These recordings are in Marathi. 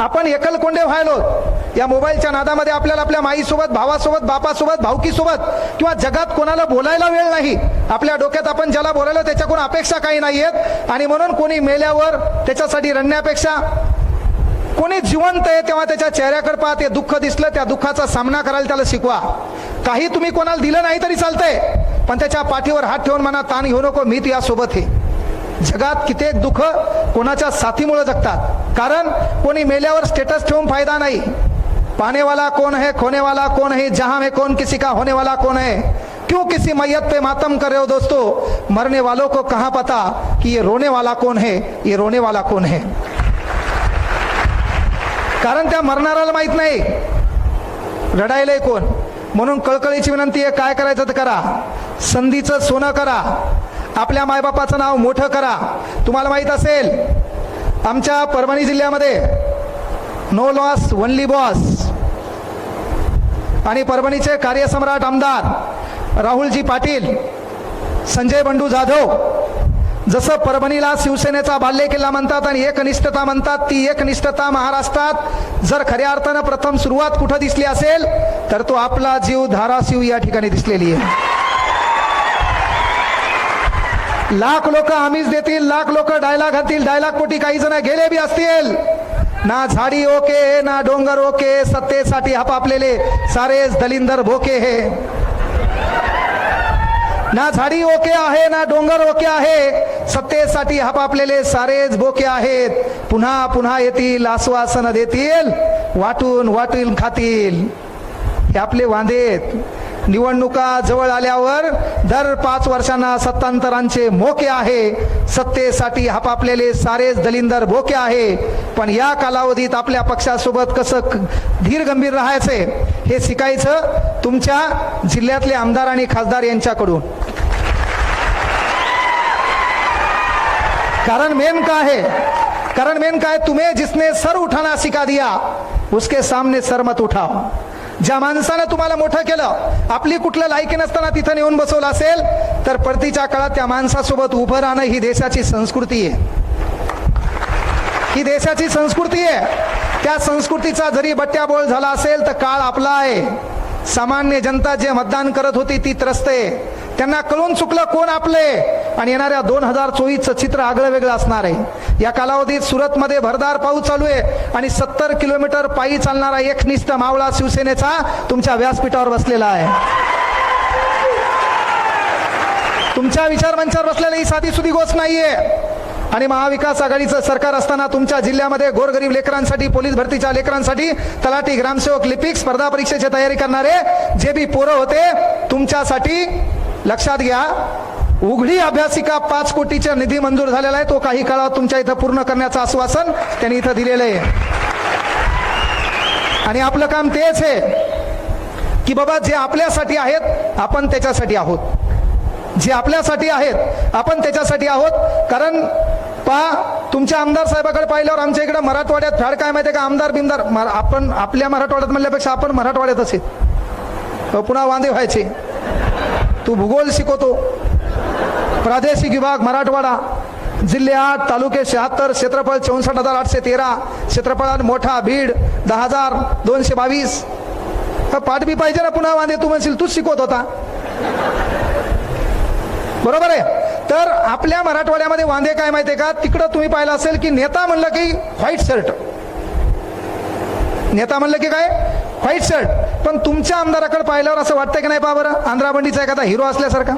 आपण एकलकोंडे व्हायलो या मोबाईलच्या नादामध्ये. आपल्याला आपल्या माईसोबत, भावासोबत, बापासोबत, भावकीसोबत किंवा जगात कोणाला बोलायला वेळ नाही. आपल्या डोक्यात आपण ज्याला बोलायला त्याच्याकडून अपेक्षा काही नाहीयेत. आणि म्हणून कोणी मेल्यावर त्याच्यासाठी रडण्यापेक्षा कोणी जिवंत आहे तेव्हा त्याच्या चेहऱ्याकडे पहा, ते दुःख दिसलं, त्या दुःखाचा सामना करायला त्याला शिकवा. काही तुम्ही कोणाला दिलं नाही तरी चालतंय, पण त्याच्या पाठीवर हात ठेवून म्हणा, ताण घेऊ नको, मी तुझ्यासोबत आहे. जगात कित्येक दुःख कोणाच्या साथीमुळे जगतात. कारण कोणी मेल्यावर स्टेटस ठेवून फायदा नाही. पाने वाला कौन है, खोने वाला कौन है, जहां में कौन किसी का होने वाला कौन है. क्यों किसी मैयत पे मातम कर रहे हो दोस्तों, मरने वालों को कहां पता कि ये रोने वाला कौन है, ये रोने वाला कौन है. कारण त्या मरणाऱ्याला माहित नाही रडायलंय कोण. म्हणून कळकळीची विनंती आहे, काय करायचं तर करा, संधीचं सोनं करा, आपल्या मायबापाचं नाव मोठं करा. तुम्हाला माहित असेल आमच्या परभणी जिल्ह्यामध्ये नो लॉस ओनली बॉस आणि परभणीचे कार्यसम्राट आमदार राहुलजी पाटील, संजय बंडू जाधव, जसं परभणीला शिवसेनेचा बालेकिल्ला म्हणतात आणि एकनिष्ठता म्हणतात, ती एकनिष्ठता महाराष्ट्रात जर खऱ्या अर्थानं प्रथम सुरुवात कुठं दिसली असेल तर तो आपला जीव धाराशिव या ठिकाणी दिसलेली आहे. लाख लोक आमिष देतील, लाख लोक डायलॉग घालतील, डायलॉग पोटी काही जण गेले बी असतील. ना झाडी ओके ना डोंगर ओके, सत्तेसाठी हपापलेले सारेच दलिंदर भोके हे. ना झाडी ओके आहे ना डोंगर ओके आहे, सत्तेसाठी हपापलेले सारेच बोके आहेत. पुन्हा पुन्हा येतील, आश्वासन देतील, वाटून वाटून खातील. हे आपले वांदेत. निवडणुका जवळ आल्यावर दर 5 वर्षांना सत्तांतरांचे मोके आहे. सत्तेसाठी हपापलेले सारेच दलिंदर भोके आहे. पण या कालावधीत आपल्या पक्षासोबत कसं धीर गंभीर राहायचे हे शिकायचं तुमच्या जिल्ह्यातले आमदार आणि खासदार यांच्याकडून. कारण मेन काय, तुम्हें जिसने सर उठाना सिखा दिया उसके सामने सर मत उठाओ. ज्या माणसानं तुम्हाला मोठं केलं, आपली कुठलं लायकी नसताना तिथं नेऊन बसवलं असेल तर परतीच्या काळात त्या माणसासोबत उभं राहणं ही देशाची संस्कृती आहे. ही देशाची संस्कृती आहे. त्या संस्कृतीचा जरी बट्ट्याबोळ झाला असेल तर काळ आपला आहे. सामान्य जनता जे मतदान करत होती ती त्रस्त आहे. त्यांना कळून चुकलं कोण आपले. आणि येणाऱ्या 2024चं चित्र आगळं वेगळं असणार आहे. या कालावधीत सुरतमध्ये भरदार पाऊस चालू आहे आणि 70 किलोमीटर पायी चालणारा एकनिष्ठ मावळा शिवसेनेचा तुमच्या व्यासपीठावर बसलेला आहे. तुमच्या विचारमंचावर बसलेली ही साधी सुधी गोष्ट नाहीये. आणि महाविकास आघाडीचं सरकार असताना तुमच्या जिल्ह्यामध्ये गोरगरीब लेकरांसाठी, पोलीस भरतीच्या लेकरांसाठी, तलाठी, ग्रामसेवक, लिपिक, स्पर्धा परीक्षेची तयारी करणारे जे बी पोरं होते तुमच्यासाठी लक्षात घ्या, उघडी अभ्यासिका 5 कोटीचा निधी मंजूर झालेला आहे. तो काही काळात तुमच्या इथं पूर्ण करण्याचं आश्वासन त्यांनी इथं दिलेलं आहे. आणि आपलं काम तेच आहे की बाबा जे आपल्यासाठी आहेत आपण त्याच्यासाठी आहोत. जे आपल्यासाठी आहेत आपण त्याच्यासाठी आहोत. कारण तुमच्या आमदार साहेबाकडे पाहिल्यावर आमच्या इकडे मराठवाड्यात फॅड काय माहिती का, आमदार बिमदार आपण आपल्या मराठवाड्यात म्हणल्यापेक्षा आपण मराठवाड्यात असेल पुन्हा वांदे व्हायचे. तू भूगोल शिकवतो, प्रादेशिक विभाग मराठवाडा, जिल्हे 8, तालुके 76, क्षेत्रफळ 64,813, क्षेत्रफळात मोठा बीड 10,222. पाठ बी पाहिजे ना पुन्हा वांदे. तू म्हणशील तूच शिकवत होता, बरोबर आहे. तर आपल्या मराठवाड्यामध्ये वांदे काय माहितीये का, तिकडं तुम्ही पाहिलं असेल की नेता म्हणलं की व्हाईट शर्ट, नेता म्हणलं की काय व्हाईट शर्ट. पण तुमच्या आमदाराकडे पाहिल्यावर असं वाटतंय की नाही पहा बरं, आंध्रा बंडीचा एखादा हिरो असल्यासारखा.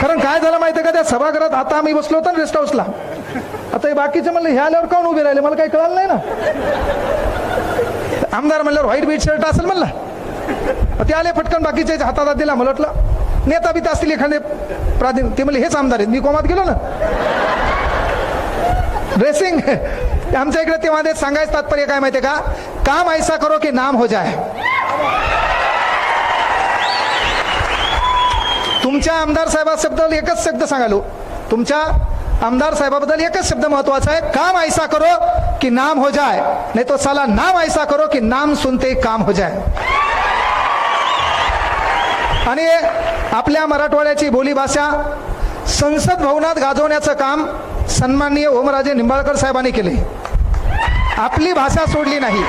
कारण काय झालं माहितीये का, त्या सभागृहात आता आम्ही बसलो होतो ना रेस्ट हाऊसला, आता हे बाकीचे म्हणलं ह्या आल्यावर काऊन उभे राहिले, मला काही कळालं नाही ना. आमदार म्हणल्यावर व्हाईट बीट शर्ट असेल म्हणलं, ते आले फटकन बाकीचे हातात दिला. मला वाटलं नेता बी असतील एखादे प्राधिन, ते म्हणले हेच आमदार आहेत. मी कोमात गेलो ना ड्रेसिंग. आमच्या इकडे ते मध्ये सांगायचं तात्पर्य काय माहितीये का, काम ऐसा करो की नाम हो जाए. तुमच्या आमदार साहेबाबद्दल एकच शब्द सांगालो, तुमच्या आमदार साहेबाबद्दल एकच शब्द महत्वाचा आहे, काम ऐसा करो कि नाम हो जाए, नहीं तो साला नाम ऐसा करो कि नाम सुनते काम हो जाए. आणि आपल्या मराठवाड्याची बोलीभाषा संसद भवनात गाजवण्याचं काम सन्माननीय ओमराजे निंबाळकर साहेबांनी केले. आपली भाषा सोडली नाही,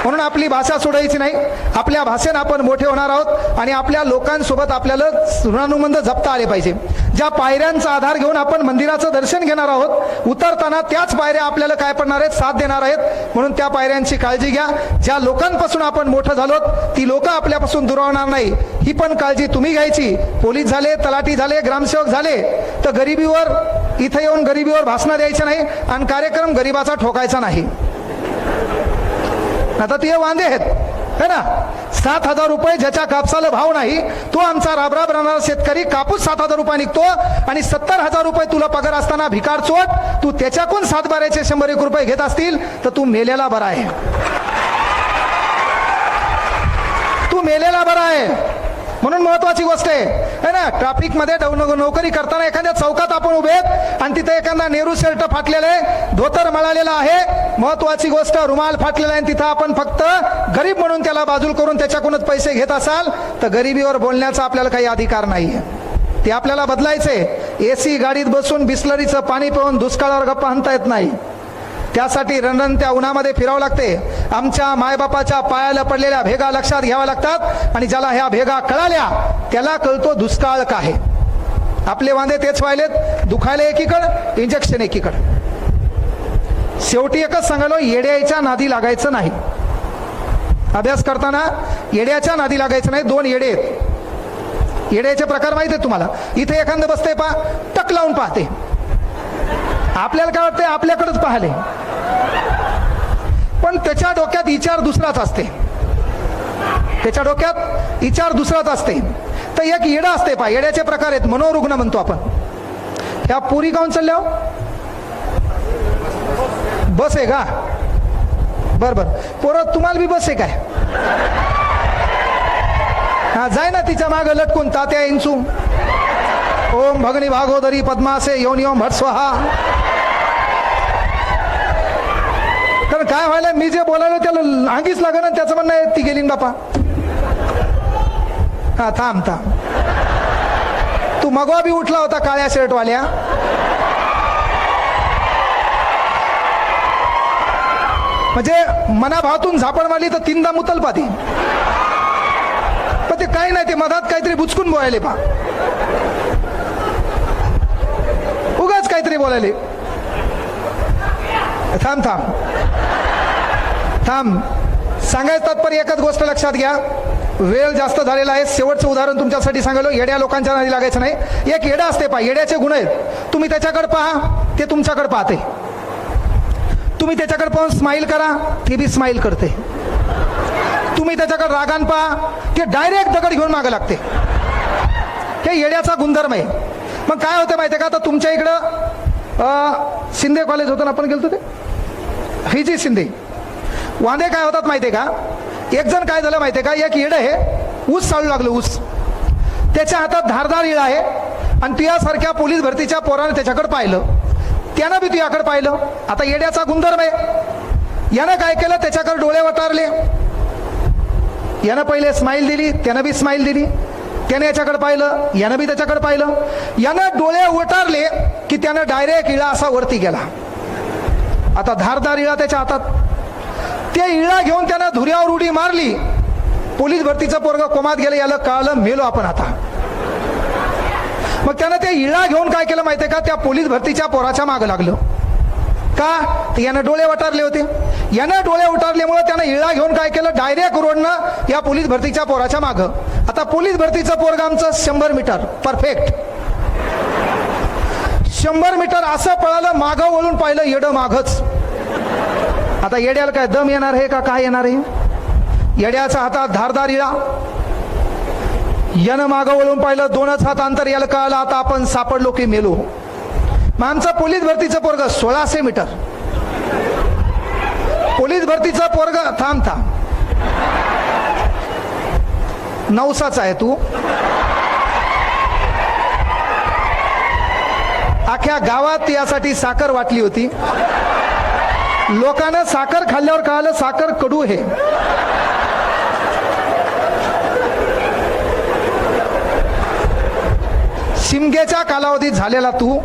म्हणून आपली भाषा सोडायची नाही. आपल्या भाषेने आपण मोठे होणार आहोत आणि आपल्या लोकांसोबत आपल्याला ऋणानुबंध जपता आले पाहिजे. ज्या पायऱ्यांचा आधार घेऊन आपण मंदिराचं दर्शन घेणार आहोत, उतरताना त्याच पायऱ्या आपल्याला काय पडणार आहेत, साथ देणार आहेत. म्हणून त्या पायऱ्यांची काळजी घ्या. ज्या लोकांपासून आपण मोठं झालो ती लोक आपल्यापासून दुरावणार नाही, ही पण काळजी तुम्ही घ्यायची. पोलीस झाले, तलाठी झाले, ग्रामसेवक झाले तर गरिबीवर इथे येऊन गरिबीवर भाषणं द्यायचं नाही आणि कार्यक्रम गरिबाचा ठोकायचा नाही. आता ते वांदे आहेत है ना. 7,000 रुपये ज्याच्या कापसाला भाव नाही, तो आमचा राबराब राहणारा शेतकरी कापूस 7,000 रुपये निघतो आणि 70,000 रुपये तुला पगार असताना भिकार चोट तू त्याच्याकडून 7 बाऱ्याचे 100 रुपये घेत असतील तर तू मेलेला बरा आहे. तू मेलेला बरा आहे. म्हणून महत्वाची गोष्ट आहे ना. ट्रॅफिक मध्ये नोकरी करताना एखाद्या चौकात आपण उभे आहेत आणि तिथे एखादा नेहरू शर्ट फाटलेला आहे, धोतर मळालेला आहे, महत्वाची गोष्ट रुमाल फाटलेला आहे, तिथं आपण फक्त गरीब म्हणून त्याला बाजूला करून त्याच्याकडूनच पैसे घेत असाल तर गरिबीवर बोलण्याचा आपल्याला काही अधिकार नाहीये. ते आपल्याला बदलायचे. एसी गाडीत बसून बिस्लरीचं पाणी पिऊन दुष्काळावर गप्पा हाणता येत नाही. त्यासाठी रणरणत्या उन्हामध्ये फिरावं लागते. आमच्या मायबापाच्या पायाला पडलेल्या भेगा लक्षात घ्याव्या लागतात आणि ज्याला ह्या भेगा कळाल्या त्याला कळतो दुष्काळ काय आहे. आपले वांदे तेच व्हायलेत. दुखायला एकीकडं, इंजेक्शन एकीकडं. शेवटी एकच सांगालो, येड्याच्या नादी लागायचं नाही. अभ्यास करताना येड्याच्या नादी लागायचं नाही. 2 येडे आहेत. येड्याचे प्रकार माहिती आहेत तुम्हाला. इथे एखादं बसते पा, टक लावून पाहते. आपल्याला काय वाटतंय, आपल्याकडेच पाहिले, पण त्याच्या डोक्यात विचार दुसराच असते. त्याच्या डोक्यात विचार दुसराच असते. तर एक येडा असते पा. येड्याचे प्रकार आहेत, मनोरुग्ण म्हणतो आपण. ह्या पुरी गाऊन चालल्या हो, बस आहे का? बर बर. पोरं तुम्हाला बी बस आहे काय? हा, जाय ना तिच्या मागं लटकून. तात्या इंचू ओम भगनी भागोदरी पद्मासे योनि ओम भट स्वाहा. कारण काय व्हायला, मी जे बोलायला त्याला आगीच लागेल ना. त्याचं म्हणणं आहे ती गेली ना बापा. हा, थांब थांब. तू मगवा बी उठला होता काळ्या शर्टवाल्या. म्हणजे मनाभावातून झापड मारली तर 3दा मुतल पाती. पण ते काही नाही, ते मधात काहीतरी बुचकून बोलायले पा. उगाच काहीतरी बोलायले. थांब थांब थांब. सांगायचं तात्पर्य एकच गोष्ट लक्षात घ्या. वेळ जास्त झालेला आहे. शेवटचं उदाहरण तुमच्यासाठी सांगायलो. येड्या लोकांच्या नादी लागायचं नाही. एक येडा असते पहा. येड्याचे गुण आहेत. तुम्ही त्याच्याकडे पहा, ते तुमच्याकडे पाहते. तुम्ही त्याच्याकडे पाहून स्माईल करा, ते बी स्माईल करते. तुम्ही त्याच्याकडे रागान पहा, ते डायरेक्ट दगड घेऊन मागे लागते. हे येड्याचा गुणधर्म आहे. मग काय होतं माहिती आहे का? आता तुमच्या इकडं शिंदे कॉलेज होतं ना, आपण गेलतो ते हिजी शिंदे. वांदे काय होतात माहितीये का? एक जण काय झालं माहितीये का, एक येड आहे, ऊस चालू लागलं ऊस. त्याच्या हातात धारदार इळा आहे आणि तुझ्यासारख्या पोलीस भरतीच्या पोराने त्याच्याकडे पाहिलं, त्यानं बी तुझ्याकडे पाहिलं. आता येड्याचा गुणधर्म आहे. यानं काय केलं, त्याच्याकडे डोळे वटारले. यानं पहिले स्माईल दिली, त्यानं बी स्माईल दिली. त्याने याच्याकडे पाहिलं, यानं बी त्याच्याकडे पाहिलं. यानं डोळे वटारले की त्यानं डायरेक्ट इळा असा वरती गेला. आता धारदार इळा त्याच्या हातात. ते इळा घेऊन त्यानं धुऱ्यावर उडी मारली. पोलीस भरतीचं पोरग कोमात गेलं, याला कळलं मेलो आपण आता. मग त्यानं ते इळा घेऊन काय केलं माहितीये का, त्या पोलीस भरतीच्या पोराच्या मागं लागलं. का? तर यानं डोळे वटारले होते. यानं डोळे उतारल्यामुळे त्यानं इळा घेऊन काय केलं, डायरेक्ट रोडनं या पोलीस भरतीच्या पोराच्या मागं. आता पोलीस भरतीचं पोरग आमचं 100 मीटर परफेक्ट. 100 मीटर असं पळालं, मागं वळून पाहिलं, येडं मागच. आता येड्याला काय दम येणार आहे का काय येणार आहे? येड्याच्या हातात धारदार इळा. यानं मागं वळून पाहिलं, 2च हात अंतर. याला कळलं आता आपण सापडलो की मेलो. मग आमचं पोलीस भरतीचं पोरग 1600 मीटर. पोलीस भरतीचं पोरग थांब थांब, नवसाच आहे तू. अख्ख्या गावात यासाठी साखर वाटली होती. लोकांना साखर खाल्ल्यावर कळालं साखर कडू आहे. शिमग्याच्या कालावधीत झालेला तू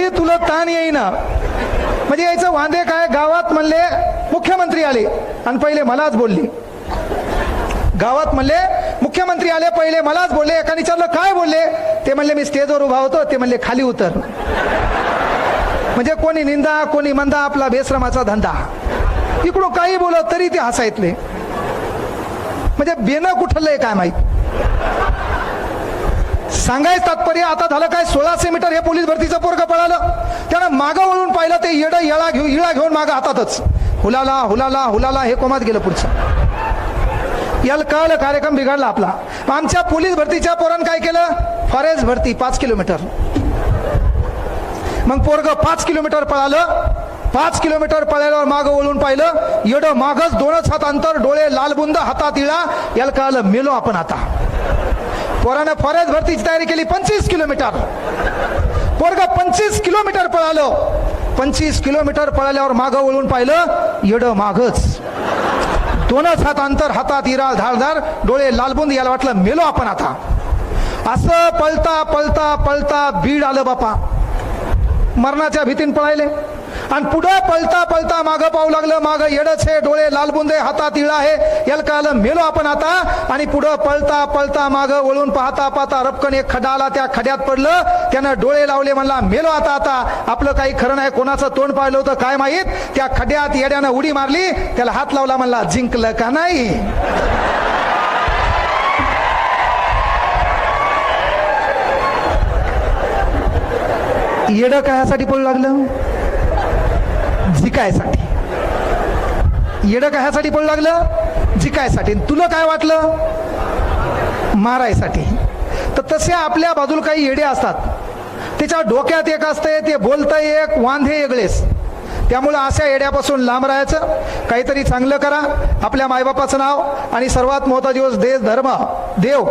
तरी तुला ताण येईना. म्हणजे यायचं वांदे काय, गावात म्हणले मुख्यमंत्री आले आणि पहिले मलाच बोलले. गावात म्हणले मुख्यमंत्री आले, पहिले मलाच बोलले. एका विचारलं काय बोलले, ते म्हणले मी स्टेजवर उभा होतो, ते म्हणले खाली उतर. म्हणजे कोणी निंदा कोणी मंदा, आपला बेश्रमाचा धंदा. इकडून काही बोलत तरी ते हसायतले. म्हणजे बेनं कुठलंय काय माहित. सांगायचं तात्पर्य आता झालं काय, 1600 मीटर हे पोलीस भरतीचं पोरगं पळालं, त्यानं मागं वळून पाहिलं, ते येडं इळा घेऊन मागं हातातच हुलाला हुलाला हुलाला हे कोमात गेलं पुढचं. याला कळलं कार्यक्रम बिघडला आपला. आमच्या पोलीस भरतीच्या पोरानं काय केलं, फॉरेस्ट भरती 5 किलोमीटर. मग पोरगं 5 किलोमीटर पळालं. 5 किलोमीटर पळाल्यावर मागं वळून पाहिलं, येडं मागच 2च हात अंतर, डोळे लालबुंद, हातात इळा. याला कळलं मेलो आपण आता. पोरानं फॉरेस्ट भरतीची तयारी केली 25 किलोमीटर. पोरगं 25 किलोमीटर पळालं. 25 किलोमीटर पळाल्यावर मागं वळून पाहिलं, येडं मागच 2च हात अंतर, हातात इरा धारदार, डोळे लालबुंद. याला वाटलं मेलो आपण आता. असं पळता पळता पळता बीड आलं बापा. मरणाच्या भीतीन पळायले आणि पुढे पळता पळता मागं पाहू लागलं, मागं येडच आहे, डोळे लालबुंदे, हातात इळा आहे. याला कळलं मेलो आपण आता. आणि पुढे पळता पळता मागं वळून पाहता पाहता रपकन एक खड्डा आला, त्या खड्ड्यात पडलं. त्यानं डोळे लावले, म्हणला मेलो आता. आता आपलं काही खरं नाही. कोणाचं तोंड पाहिलं होतं काय माहीत. त्या खड्ड्यात येड्यानं उडी मारली, त्याला हात लावला, म्हणला जिंकलं का नाही. येडं कायासाठी पळू लागलं, जिकायसाठी. येडं कायासाठी पळू लागलं, जिकायसाठी. तुला काय वाटलं, मारायसाठी. तर तसे आपल्या बाजूला काही येडे असतात. त्याच्या डोक्यात एक असते, ते बोलतंय एक, वांधे वेगळेच. त्यामुळे अशा येड्यापासून लांब राहायचं. काहीतरी चांगलं करा. आपल्या मायबापाचं नाव आणि सर्वात मोठा दिवस देश, धर्म, देव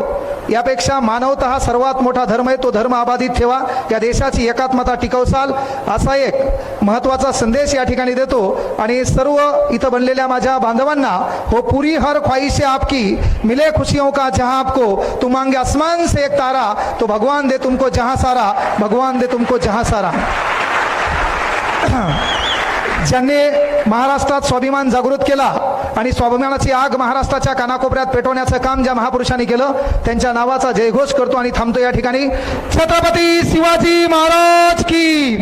यापेक्षा मानवता हा सर्वात मोठा धर्म आहे. तो धर्म अबाधित ठेवा. या देशाची एकात्मता टिकवसाल असा एक महत्वाचा संदेश या ठिकाणी देतो. आणि सर्व इथं बनलेल्या माझ्या बांधवांना, हो पूरी हर ख्वाहिशे आपकी, मिले खुशियों का जहां आपको, तुम मांगे आसमान से एक तारा, तो भगवान दे तुमको जहां सारा, भगवान दे तुमको जहां सारा. ज्यांनी महाराष्ट्रात स्वाभिमान जागृत केला आणि स्वाभिमानाची आग महाराष्ट्राच्या कानाकोपऱ्यात पेटवण्याचं काम ज्या महापुरुषांनी केलं, त्यांच्या नावाचा जयघोष करतो आणि थांबतो या ठिकाणी. छत्रपती शिवाजी महाराज की,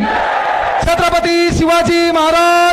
छत्रपती शिवाजी महाराज